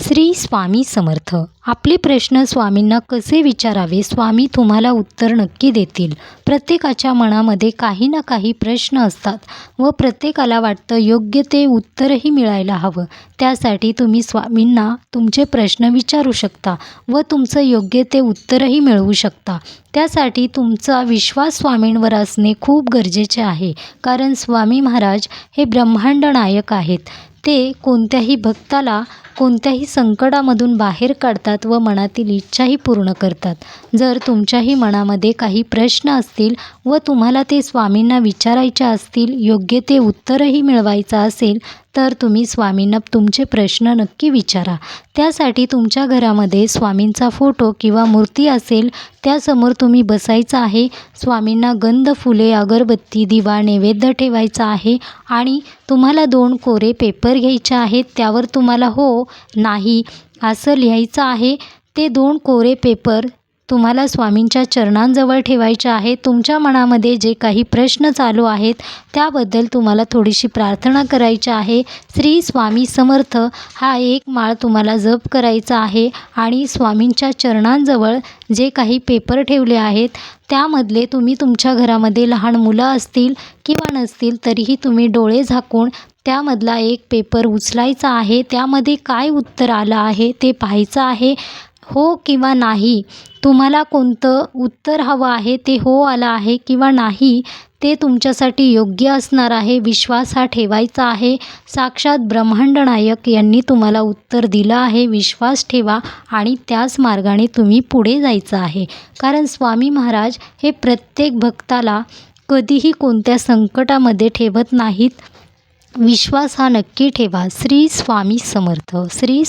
श्री स्वामी समर्थ. आपले प्रश्न स्वामींना कसे विचारावे, स्वामी तुम्हाला उत्तर नक्की देतील. प्रत्येकाच्या मनामध्ये काही ना काही प्रश्न असतात व प्रत्येकाला वाटतं योग्य ते उत्तरही मिळायला हवं. त्यासाठी तुम्ही स्वामींना तुमचे प्रश्न विचारू शकता व तुमचं योग्य ते उत्तरही मिळवू शकता. त्यासाठी तुमचा विश्वास स्वामींवर असणे खूप गरजेचे आहे. कारण स्वामी महाराज हे ब्रह्मांड नायक आहेत. ते कोणत्याही भक्ताला कोणत्याही संकटामधून बाहेर काढतात व मनातील इच्छाही पूर्ण करतात. जर तुमच्याही मनामध्ये काही प्रश्न असतील व तुम्हाला ते स्वामींना विचारायचे असतील, योग्य ते उत्तरही मिळवायचं असेल, तर तुम्ही स्वामींना तुमचे प्रश्न नक्की विचारा. त्यासाठी तुमच्या घरामध्ये स्वामींचा फोटो किंवा मूर्ती असेल, त्यासमोर तुम्ही बसायचं आहे. स्वामींना गंध, फुले, अगरबत्ती, दिवा नैवेद्य ठेवायचा आहे आणि तुम्हाला 2 कोरे पेपर घ्यायचे आहेत. त्यावर तुम्हाला हो, नाही असं लिहायचं आहे. ते 2 कोरे पेपर तुम्हाला स्वामींच्या चरणांजवळ ठेवायचे आहे. तुमच्या मनामध्ये जे काही प्रश्न चालू आहेत त्याबद्दल तुम्हाला थोडीशी प्रार्थना करायची आहे. श्री स्वामी समर्थ हा एक माळ तुम्हाला जप करायचा आहे आणि स्वामींच्या चरणांजवळ जे काही पेपर ठेवले आहेत त्यामधले तुम्ही तुमच्या घरामध्ये लहान मुलं असतील किंवा नसतील तरीही तुम्ही डोळे झाकून त्यामधला एक पेपर उचलायचा आहे. त्यामध्ये काय उत्तर आलं आहे ते पाहायचं आहे. हो किंवा नाही, तुम्हाला कोणतं उत्तर हवं आहे, ते हो आलं आहे किंवा नाही ते तुमच्यासाठी योग्य असणार आहे. विश्वास हा ठेवायचा आहे. साक्षात ब्रह्मांड नायक यांनी तुम्हाला उत्तर दिलं आहे. विश्वास ठेवा आणि त्याच मार्गाने तुम्ही पुढे जायचं आहे. कारण स्वामी महाराज हे प्रत्येक भक्ताला कधीही कोणत्या संकटामध्ये ठेवत नाहीत. विश्वास हा नक्की ठेवा. श्री स्वामी समर्थ. श्री